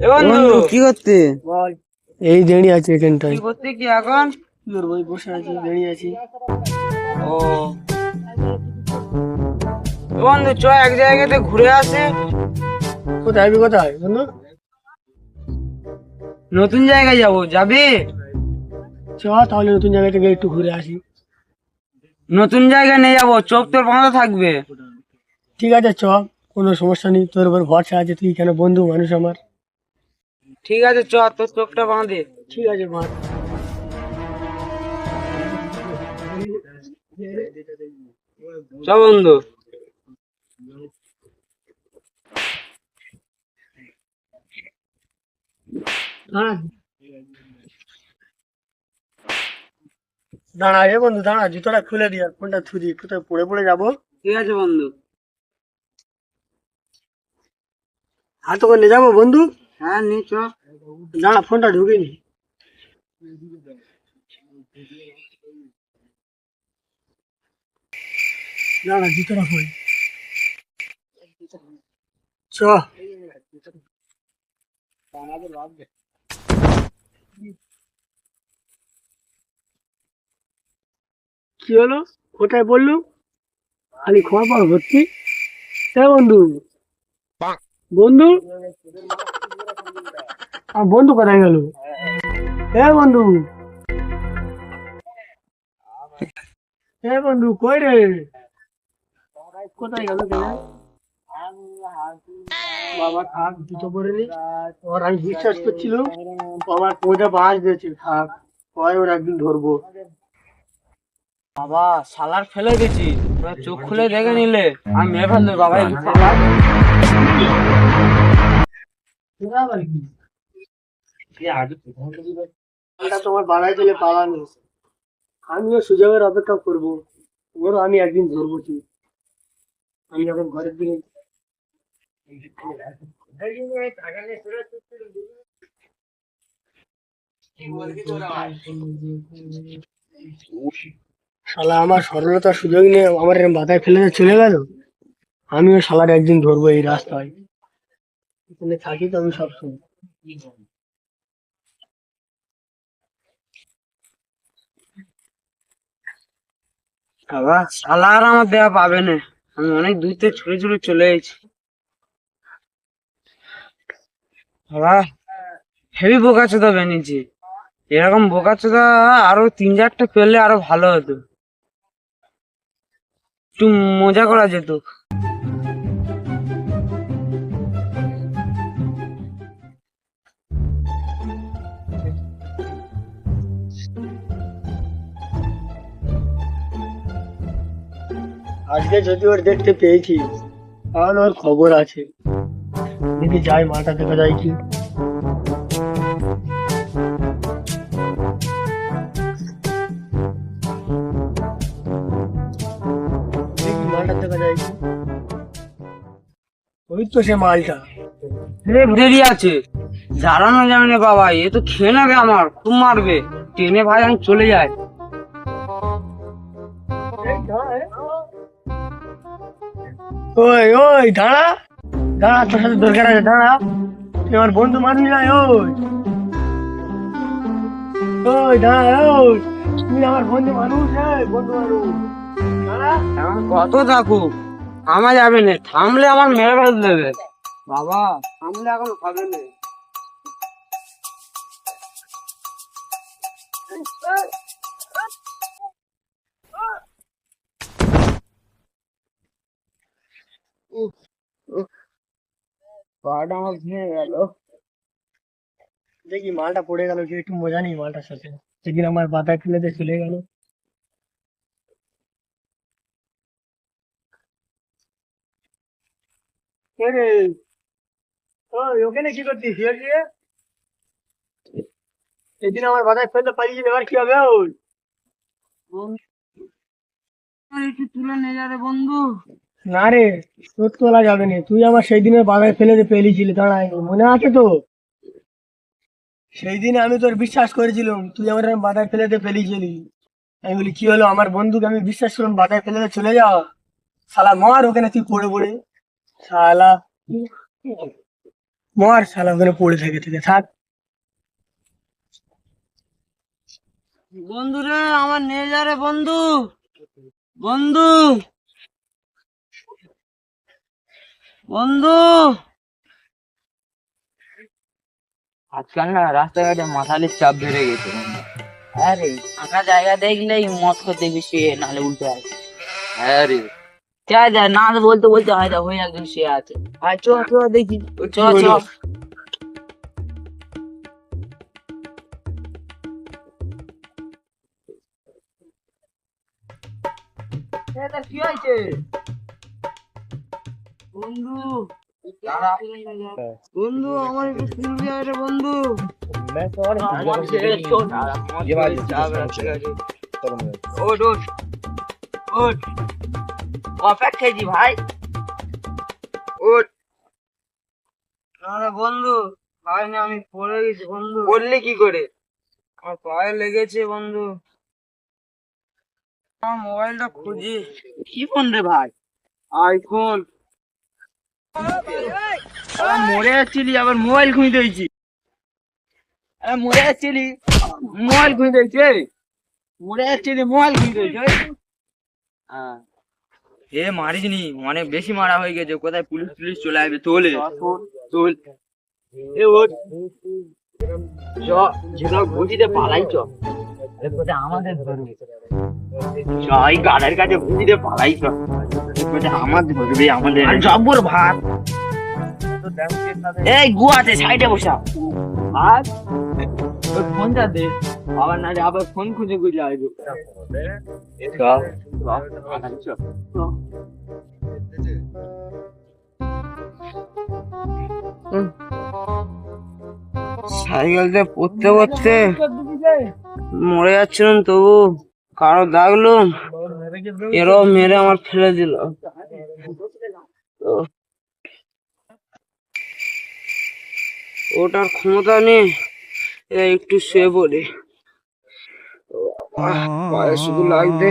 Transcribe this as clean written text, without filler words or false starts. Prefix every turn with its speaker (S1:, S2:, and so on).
S1: এ বন্ধু
S2: বন্ধু কি করতে?
S1: বল।
S3: এই দেরি আছে এখানটায়।
S1: কি করতে কি এখন?
S3: কি করবো, এই বসে আছি, দাঁড়িয়ে আছি।
S1: ও এ বন্ধু চ এক জায়গাতে ঘুরে আসে।
S3: কোথায় যাবি, কোথায় বন্ধু?
S1: নতুন জায়গায় যাবি?
S3: চ তাহলে নতুন জায়গা থেকে একটু ঘুরে আসি।
S1: নতুন জায়গায় নিয়ে যাবো, চোখ তোর বাঁধা থাকবে।
S3: ঠিক আছে চ, কোনো সমস্যা নেই, তোর উপর ভরসা আছে, তুই কেন বন্ধু মানুষ আমার।
S1: ঠিক আছে চ, তোর চোখটা বাঁধে।
S3: ঠিক আছে মা।
S1: চ বন্ধু।
S3: দাঁড়া দাঁড়া, এ বন্ধু দাঁড়া, জুতোটা খুলে দি আর ফোনটা থুদি, কোথায় পড়ে পড়ে যাবো।
S1: ঠিক আছে বন্ধু।
S3: হাত করে নিয়ে যাবো বন্ধু।
S1: হ্যাঁ নি চ।
S3: দাঁড়া, ফোনটা ঢুকিনি। দাঁড়া, জুতোটা খুল। চ। কি হলো, কোথায় বললু? খালি খোয়া পাওয়া ভর্তি। হ্যাঁ বন্ধু, বন্ধু আমার বন্ধু কোথায় গেল? হ্যাঁ বন্ধু, হ্যাঁ বন্ধু কই রে? কোথায় গেল কেন? বাবা থাক, জুতো পরে নি। ওর আমি বিশ্বাস করছিল, বাবা কোথায় বাস দিয়েছে, থাক, কয় ওর একদিন ধরবো।
S1: বাবা শালার ফেলে গেছি, তোরা চোখ খুলে দেখে নিলে আমি মেরে ফেলবে বাবা এই শালার।
S3: এটা তোমার বাড়াই দিলে পালানো। আমিও সুযোগের অপেক্ষা করবো, ওরও আমি একদিন ধরবো ঠিক। আমি যখন ঘরের দিকে শালা আমার সরলতার সুযোগ নিয়ে আমার এরম মাথায় ফেলে দিয়ে চলে গেল। আমিও শালার একদিন ধরবো এই রাস্তায়। এখানে থাকি তো আমি সবসময়।
S1: বাবা শালার আমার দেয়া পাবে না, আমি অনেক দূর থেকে ছুটে ছুটে চলে এসেছি। বাবা হেভি বোকাচোদা বানিয়েছি, এরকম বোকাচোদা আরো 3-4টা পেলে আরো ভালো হতো, একটু মজা করা যেত।
S3: আজকে যদি ওর দেখতে পেয়েছি, তাহলে ওর খবর আছে। দেখি যাই, মাটা দেখা যায় কি। দেখি মালটা দেখা যায় কি। ওই তো সে মালটা।
S1: দেরি আছে, দাঁড়ানো যাবে না বাবা, এ তো খেয়ে নেবে, আমার খুব মারবে, টেনে ভাই আমি চলে যাই।
S3: ওই ওই দাঁড়া, দাঁড়া, তোর সাথে দরকার আছে, দাঁড়া। তুই আমার বন্ধু মানুষ নাই, ওই ওই দাঁড়া, ওই তুই আমার বন্ধু মানুষ, বন্ধু মানুষ, দাঁড়া।
S1: এখন কত থাকুক থামা যাবে না, থামলে আমার মেরে ফেল দেবে বাবা, থামলে এখন হবে না। উফ, উফ, পাটা আমার ভেঙে গেল।
S3: দেখি মালটা পড়ে গেল কি, একটু মজা নেই মালটার সাথে। সেদিন আমার বাতায় ফেলে দিয়ে চলে গেল। কে রে? ওই ওখানে কি করছিস শুয়ে শুয়ে? সেদিন আমার বাতায় ফেলতে পারিস, এবার কি হবে ওই?
S1: বন্ধু, একটু তুলে নিয়ে যা রে বন্ধু।
S3: না রে, তোর তোলা যাবে না, তুই আমার সেই দিনের বাধায় ফেলে দিয়ে পেলিছিলি, দাঁড়াই, মনে আছে তো? সেই দিনে আমি তোর বিশ্বাস করেছিলাম, তুই আমার বাধায় ফেলে দিয়ে পেলিছিলি। আমি বলি কি হলো, আমার বন্ধুকে আমি বিশ্বাস করলাম, বাধায় ফেলে দিয়ে চলে যাওয়া। শালা মার ওখানে তুই পড়ে পড়ে, শালা। মর শালা ওখানে পড়ে থেকে থেকে থাক।
S1: বন্ধু রে, আমার নিয়ে যা রে বন্ধু। বন্ধু, বন্ধু।
S2: আজকাল না রাস্তাঘাটে মাথালির চাপ বেড়ে গেছে। হ্যাঁ রে, ফাঁকা জায়গা দেখলেই মদ খেতে বেশি নাহলে উল্টে আছে। হ্যাঁ রে, যা যা না বলতে বলতে হয়তো হয়ে একজন শুয়ে আছে।
S1: আয় চ চ দেখি।
S2: চ চ।
S1: কি হয়েছে বন্ধু? বন্ধু, আমার একটু তুলবি আয় রে বন্ধু।
S2: ওঠ ওঠ ওঠ, কফি খেয়েছি ভাই। ওঠ।
S1: না রে বন্ধু, খাইনি, আমি পড়ে গেছি বন্ধু।
S2: বললি কি করে?
S1: আমার পায়ে লেগেছে বন্ধু। আমার মোবাইলটা খুঁজি।
S2: কি ফোন রে ভাই?
S1: আইফোন।
S2: মরে যাচ্ছিলি আবার মোবাইল খুঁজে দিয়েছি। মরে যাচ্ছিলি মোবাইল খুঁজে দিয়েছে। মরে যাচ্ছিলি মোবাইল খুঁজে দিয়েছে। এ মারিসনি, অনেক বেশি মারা হয়ে গেছে। কোথায় পুলিশ টুলিশ চলে আসবে। তোলে তোল। এ ওঠ, চ যেটা ঘুষিতে পালাই। চ আমাদের ধরবে। চ এই গাড়ির কাছে ঘুষিতে পালাই। চ আমাদের ধরবে, আমাদের জব্বর ভাত। এই গুয়াতে সাইডে বসা আর ওই ফোনটা দে। আবার না আবার ফোন খুঁজে খুঁজে আসবে।
S1: সাইকেলতে পড়তে পড়তে মরে যাচ্ছিলাম, তবু কারো ডাকলো, এরাও মেরে আমার ফেলে দিল। তো ওটার ক্ষমতা নেই, একটু শুয়ে পড়ি। পায়ে শুধু লাগবে।